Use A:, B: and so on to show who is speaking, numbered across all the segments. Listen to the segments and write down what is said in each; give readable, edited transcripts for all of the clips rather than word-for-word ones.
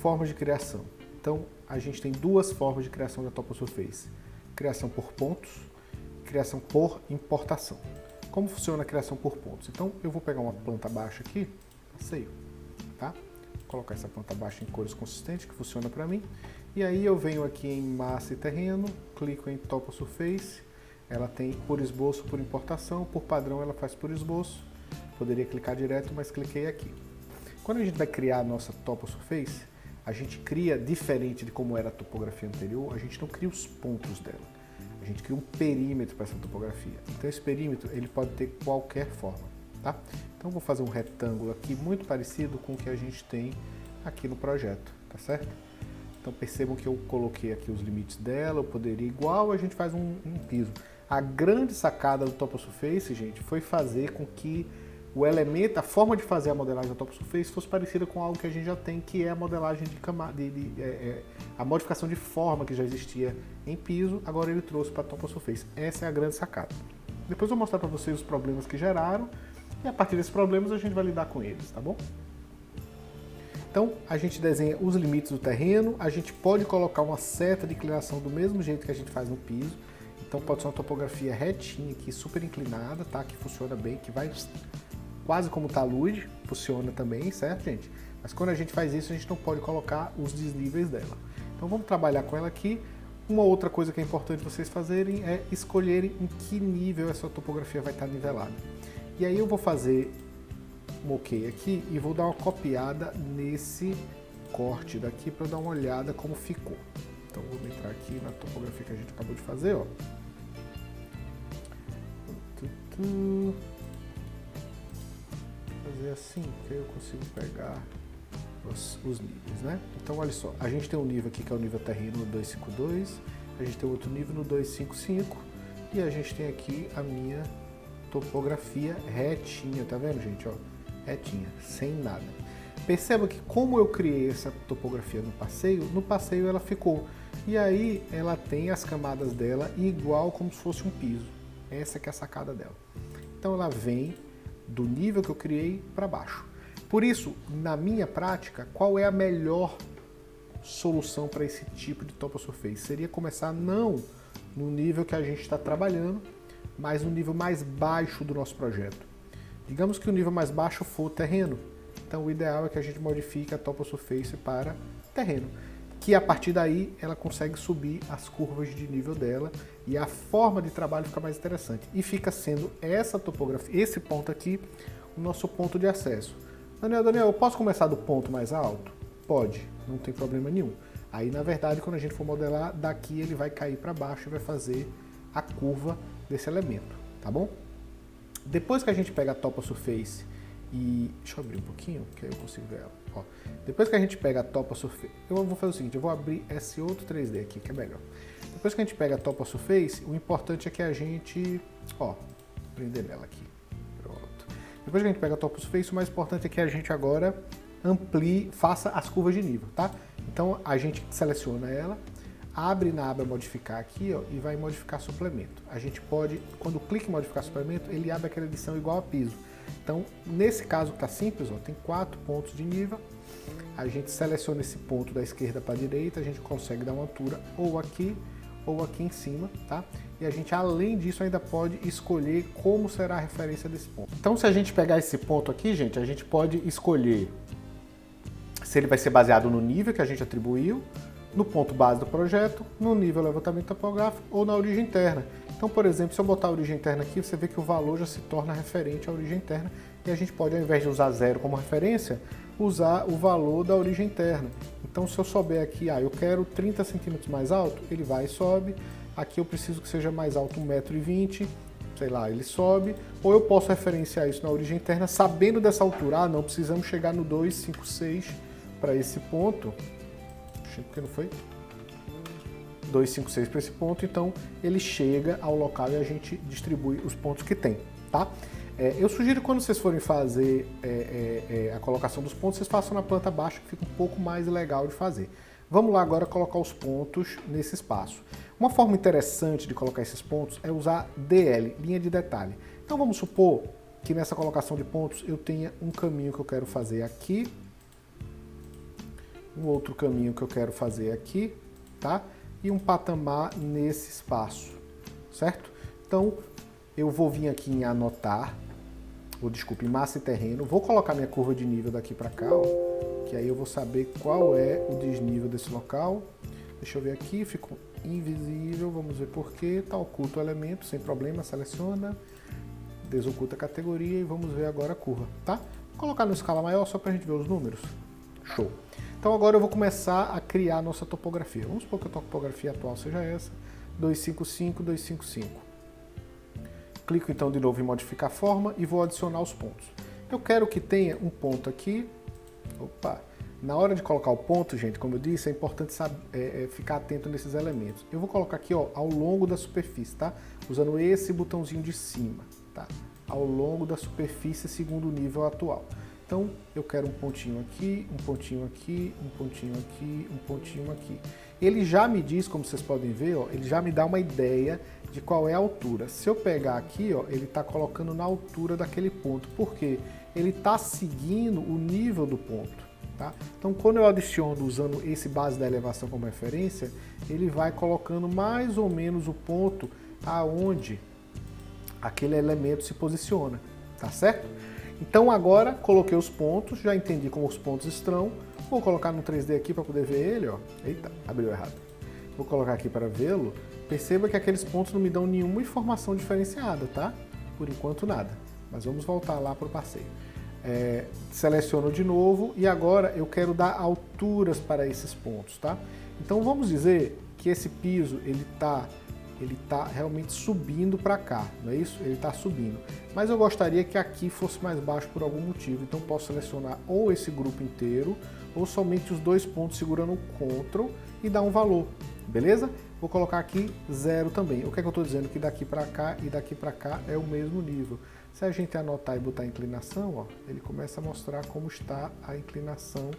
A: formas de criação. Então, a gente tem duas formas de criação da TopoSurface. Criação por pontos, criação por importação. Como funciona a criação por pontos? Então, eu vou pegar uma planta baixa aqui, passeio, tá? Vou colocar essa planta baixa em cores consistentes, que funciona para mim. E aí eu venho aqui em massa e terreno, clico em TopoSurface. Ela tem por esboço, por importação, por padrão ela faz por esboço. Poderia clicar direto, mas cliquei aqui. Quando a gente vai criar a nossa TopoSurface, a gente cria, diferente de como era a topografia anterior, a gente não cria os pontos dela. A gente cria um perímetro para essa topografia. Então esse perímetro ele pode ter qualquer forma, tá? Então eu vou fazer um retângulo aqui muito parecido com o que a gente tem aqui no projeto, tá certo? Então percebam que eu coloquei aqui os limites dela, eu poderia igual a gente faz um piso. A grande sacada do TopoSurface, gente, foi fazer com que o elemento, a forma de fazer a modelagem da TopoSurface fosse parecida com algo que a gente já tem, que é a modelagem de camada, a modificação de forma que já existia em piso, agora ele trouxe para a TopoSurface. Essa é a grande sacada. Depois eu vou mostrar para vocês os problemas que geraram e a partir desses problemas a gente vai lidar com eles, tá bom? Então a gente desenha os limites do terreno, a gente pode colocar uma seta de inclinação do mesmo jeito que a gente faz no piso. Então pode ser uma topografia retinha aqui, super inclinada, tá? Que funciona bem, que vai quase como talude, funciona também, certo, gente? Mas quando a gente faz isso, a gente não pode colocar os desníveis dela. Então vamos trabalhar com ela aqui. Uma outra coisa que é importante vocês fazerem é escolherem em que nível essa topografia vai estar nivelada. E aí eu vou fazer um OK aqui e vou dar uma copiada nesse corte daqui para dar uma olhada como ficou. Então vou entrar aqui na topografia que a gente acabou de fazer, ó. Fazer assim, que eu consigo pegar os níveis, né? Então olha só, a gente tem um nível aqui que é o nível terreno no 252, a gente tem outro nível no 255 e a gente tem aqui a minha topografia retinha, tá vendo, gente? Ó, retinha, sem nada. Perceba que como eu criei essa topografia no passeio ela ficou. E aí ela tem as camadas dela igual como se fosse um piso. Essa que é a sacada dela. Então ela vem do nível que eu criei para baixo. Por isso, na minha prática, qual é a melhor solução para esse tipo de TopoSurface? Seria começar não no nível que a gente está trabalhando, mas no nível mais baixo do nosso projeto. Digamos que o nível mais baixo for o terreno. Então o ideal é que a gente modifique a TopoSurface para terreno, que a partir daí ela consegue subir as curvas de nível dela e a forma de trabalho fica mais interessante. E fica sendo essa topografia, esse ponto aqui, o nosso ponto de acesso. Daniel, eu posso começar do ponto mais alto? Pode, não tem problema nenhum. Aí, na verdade, quando a gente for modelar, daqui ele vai cair para baixo e vai fazer a curva desse elemento, tá bom? Depois que a gente pega a TopoSurface e... Deixa eu abrir um pouquinho, que aí eu consigo ver ela. Ó, depois que a gente pega a TopoSurface... Eu vou fazer o seguinte, eu vou abrir esse outro 3D aqui, que é melhor. Depois que a gente pega a TopoSurface, o importante é que a gente... Ó, prender nela aqui. Pronto. Depois que a gente pega a TopoSurface, o mais importante é que a gente agora amplie, faça as curvas de nível, tá? Então a gente seleciona ela, abre na aba modificar aqui, ó, e vai modificar suplemento. A gente pode, quando clica em modificar suplemento, ele abre aquela edição igual a piso. Então, nesse caso que tá simples, ó, tem 4 pontos de nível. A gente seleciona esse ponto da esquerda para a direita, a gente consegue dar uma altura ou aqui em cima, tá? E a gente, além disso, ainda pode escolher como será a referência desse ponto. Então, se a gente pegar esse ponto aqui, gente, a gente pode escolher se ele vai ser baseado no nível que a gente atribuiu, no ponto base do projeto, no nível levantamento topográfico ou na origem interna. Então, por exemplo, se eu botar a origem interna aqui, você vê que o valor já se torna referente à origem interna e a gente pode, ao invés de usar 0 como referência, usar o valor da origem interna. Então, se eu souber aqui, eu quero 30 centímetros mais alto, ele vai e sobe. Aqui eu preciso que seja mais alto 1,20 m, sei lá, ele sobe. Ou eu posso referenciar isso na origem interna, sabendo dessa altura, não precisamos chegar no 256 para esse ponto. Porque não foi 256 para esse ponto, então ele chega ao local e a gente distribui os pontos que tem, tá? Eu sugiro que quando vocês forem fazer a colocação dos pontos, vocês façam na planta baixa, que fica um pouco mais legal de fazer. Vamos lá agora colocar os pontos nesse espaço. Uma forma interessante de colocar esses pontos é usar DL, linha de detalhe. Então vamos supor que nessa colocação de pontos eu tenha um caminho que eu quero fazer aqui, um outro caminho que eu quero fazer aqui, tá? E um patamar nesse espaço, certo? Então, eu vou vir aqui em anotar, ou desculpe, em massa e terreno, vou colocar minha curva de nível daqui para cá, ó, que aí eu vou saber qual é o desnível desse local. Deixa eu ver aqui, ficou invisível, vamos ver por quê, tá oculto o elemento, sem problema, seleciona, desoculta a categoria e vamos ver agora a curva, tá? Vou colocar no escala maior só para a gente ver os números. Show! Então agora eu vou começar a criar a nossa topografia. Vamos supor que a topografia atual seja essa, 255, 255. Clico então de novo em modificar forma e vou adicionar os pontos. Eu quero que tenha um ponto aqui. Opa! Na hora de colocar o ponto, gente, como eu disse, é importante ficar atento nesses elementos. Eu vou colocar aqui, ó, ao longo da superfície, tá? Usando esse botãozinho de cima, tá? Ao longo da superfície segundo o nível atual. Então, eu quero um pontinho aqui, um pontinho aqui, um pontinho aqui, um pontinho aqui. Ele já me diz, como vocês podem ver, ó, ele já me dá uma ideia de qual é a altura. Se eu pegar aqui, ó, ele está colocando na altura daquele ponto. Por quê? Ele está seguindo o nível do ponto. Tá? Então, quando eu adiciono usando esse base da elevação como referência, ele vai colocando mais ou menos o ponto aonde aquele elemento se posiciona, tá certo? Então agora coloquei os pontos, já entendi como os pontos estão, vou colocar no 3D aqui para poder ver ele, ó. Eita, abriu errado. Vou colocar aqui para vê-lo. Perceba que aqueles pontos não me dão nenhuma informação diferenciada, tá? Por enquanto nada, mas vamos voltar lá para o passeio. Seleciono de novo e agora eu quero dar alturas para esses pontos, tá? Então vamos dizer que esse piso ele tá realmente subindo para cá, não é isso? Ele está subindo, mas eu gostaria que aqui fosse mais baixo por algum motivo, então posso selecionar ou esse grupo inteiro ou somente os dois pontos segurando o Ctrl e dar um valor, beleza? Vou colocar aqui 0 também. O que é que eu estou dizendo? Que daqui para cá e daqui para cá é o mesmo nível. Se a gente anotar e botar a inclinação, ó, ele começa a mostrar como está a inclinação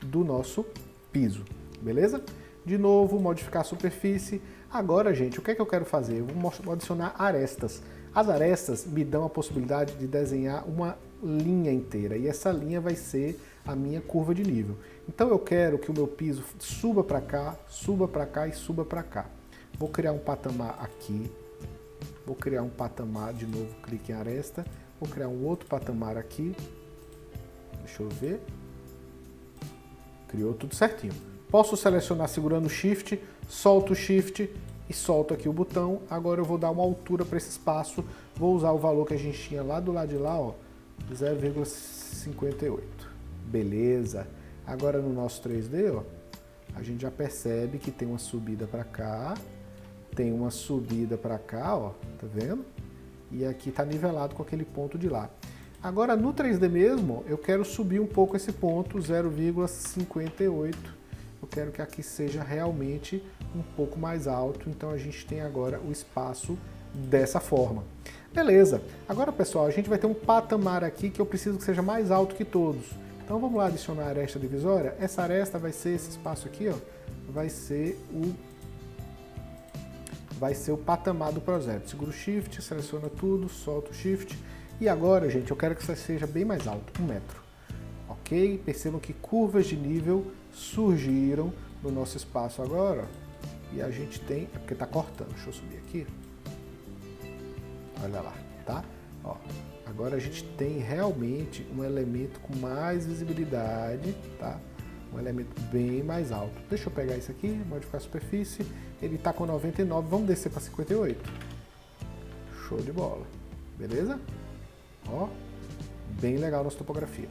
A: do nosso piso, beleza? De novo, modificar a superfície. Agora, gente, o que é que eu quero fazer? Eu vou adicionar arestas. As arestas me dão a possibilidade de desenhar uma linha inteira e essa linha vai ser a minha curva de nível. Então eu quero que o meu piso suba para cá e suba para cá. Vou criar um patamar aqui. Vou criar um patamar, de novo, clique em aresta. Vou criar um outro patamar aqui. Deixa eu ver. Criou tudo certinho. Posso selecionar segurando o Shift, solto o Shift e solto aqui o botão. Agora eu vou dar uma altura para esse espaço. Vou usar o valor que a gente tinha lá do lado de lá, ó, 0,58. Beleza. Agora no nosso 3D, ó, a gente já percebe que tem uma subida para cá. Tem uma subida para cá, ó, tá vendo? E aqui tá nivelado com aquele ponto de lá. Agora no 3D mesmo, eu quero subir um pouco esse ponto, 0,58. Eu quero que aqui seja realmente um pouco mais alto, então a gente tem agora o espaço dessa forma. Beleza. Agora, pessoal, a gente vai ter um patamar aqui que eu preciso que seja mais alto que todos. Então vamos lá adicionar a aresta divisória. Essa aresta vai ser esse espaço aqui, ó, vai ser o patamar do projeto. Segura o Shift, seleciona tudo, solta o Shift. E agora, gente, eu quero que isso seja bem mais alto, 1 metro. Ok? Percebam que curvas de nível surgiram no nosso espaço agora. E a gente tem... É porque está cortando. Deixa eu subir aqui. Olha lá, tá? Ó, agora a gente tem realmente um elemento com mais visibilidade, tá? Um elemento bem mais alto. Deixa eu pegar isso aqui, modificar a superfície. Ele está com 99, vamos descer para 58. Show de bola. Beleza? Ó, bem legal a nossa topografia.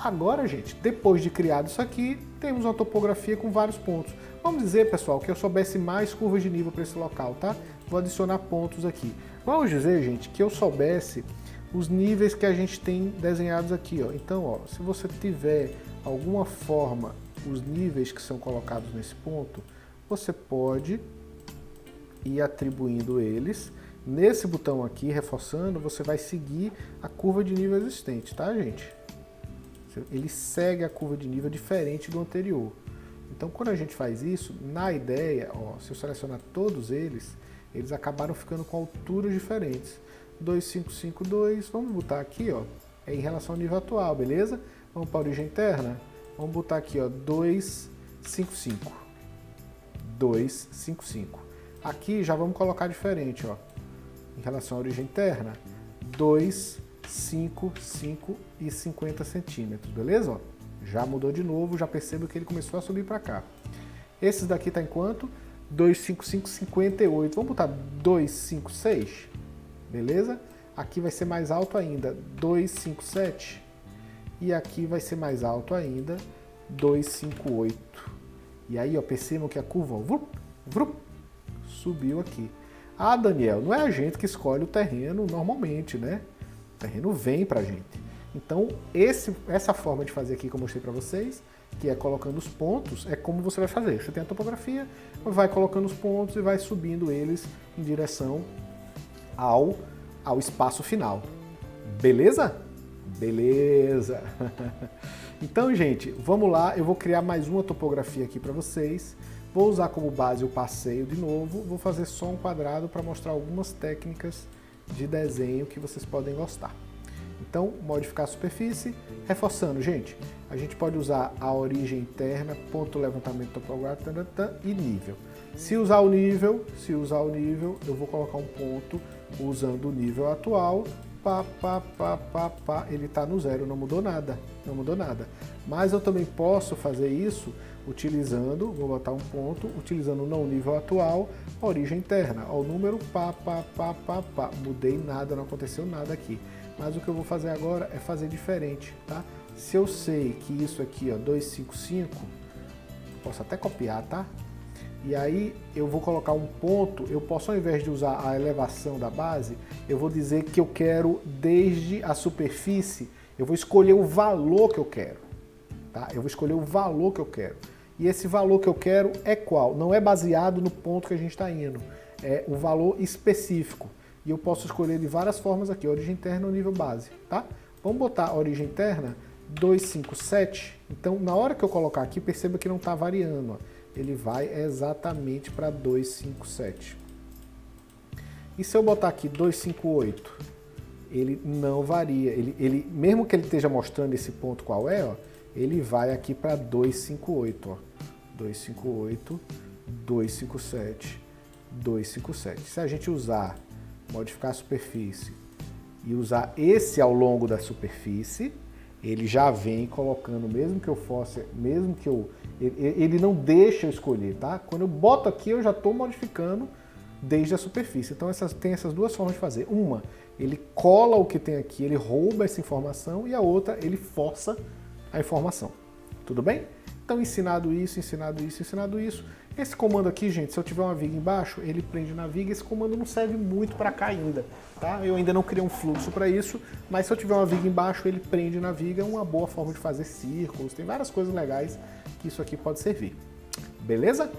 A: Agora, gente, depois de criado isso aqui, temos uma topografia com vários pontos. Vamos dizer, pessoal, que eu soubesse mais curvas de nível para esse local, tá? Vou adicionar pontos aqui. Vamos dizer, gente, que eu soubesse os níveis que a gente tem desenhados aqui, ó. Então, ó, se você tiver alguma forma os níveis que são colocados nesse ponto, você pode ir atribuindo eles. Nesse botão aqui, reforçando, você vai seguir a curva de nível existente, tá, gente? Ele segue a curva de nível diferente do anterior. Então, quando a gente faz isso, na ideia, ó, se eu selecionar todos eles acabaram ficando com alturas diferentes. 2552, vamos botar aqui, ó, é em relação ao nível atual, beleza? Vamos para a origem interna, vamos botar aqui, ó, 2 5, 5. 2, 5, 5. Aqui já vamos colocar diferente, ó. Em relação à origem interna, 2, 5, 5 e 50 centímetros, beleza? Ó, já mudou de novo, já percebo que ele começou a subir para cá. Esses daqui tá em quanto? 2, 5, 5, 58. Vamos botar 2, 5, 6, beleza? Aqui vai ser mais alto ainda, 2, 5, 7. E aqui vai ser mais alto ainda, 2, 5, 8. E aí, ó, percebam que a curva, ó, vrup, vrup, subiu aqui. Ah, Daniel, não é a gente que escolhe o terreno normalmente, né? O terreno vem pra gente. Então, essa forma de fazer aqui que eu mostrei pra vocês, que é colocando os pontos, é como você vai fazer. Você tem a topografia, vai colocando os pontos e vai subindo eles em direção ao espaço final. Beleza? Beleza! Então, gente, vamos lá. Eu vou criar mais uma topografia aqui para vocês. Vou usar como base o passeio de novo. Vou fazer só um quadrado para mostrar algumas técnicas de desenho que vocês podem gostar. Então, modificar a superfície. Reforçando, gente, a gente pode usar a origem interna, ponto levantamento topográfico e nível. Se usar o nível, eu vou colocar um ponto usando o nível atual. Ele está no zero, não mudou nada. Mas eu também posso fazer isso utilizando, vou botar um ponto, utilizando não o nível atual, a origem interna. Ó, o número mudei nada, não aconteceu nada aqui. Mas o que eu vou fazer agora é fazer diferente, tá? Se eu sei que isso aqui, ó, 255, posso até copiar, tá? E aí eu vou colocar um ponto, eu posso, ao invés de usar a elevação da base, eu vou dizer que eu quero desde a superfície, eu vou escolher o valor que eu quero, tá? Eu vou escolher o valor que eu quero. E esse valor que eu quero é qual? Não é baseado no ponto que a gente está indo, é o valor específico. E eu posso escolher de várias formas aqui, origem interna ou nível base, tá? Vamos botar a origem interna 257. Então, na hora que eu colocar aqui, perceba que não está variando, ó. Ele vai exatamente para 257. E se eu botar aqui 258, ele não varia. Ele, mesmo que ele esteja mostrando esse ponto qual é, ó, ele vai aqui para 258. Ó. 258, 257, 257. Se a gente usar, modificar a superfície e usar esse ao longo da superfície, ele já vem colocando, mesmo que eu fosse, ele não deixa eu escolher, tá? Quando eu boto aqui, eu já estou modificando desde a superfície. Então, tem essas duas formas de fazer. Uma, ele cola o que tem aqui, ele rouba essa informação, e a outra, ele força a informação. Tudo bem? Então, ensinado isso, esse comando aqui, gente, se eu tiver uma viga embaixo, ele prende na viga. Esse comando não serve muito para cá ainda, tá? Eu ainda não criei um fluxo para isso, mas se eu tiver uma viga embaixo, ele prende na viga. É uma boa forma de fazer círculos, tem várias coisas legais que isso aqui pode servir. Beleza?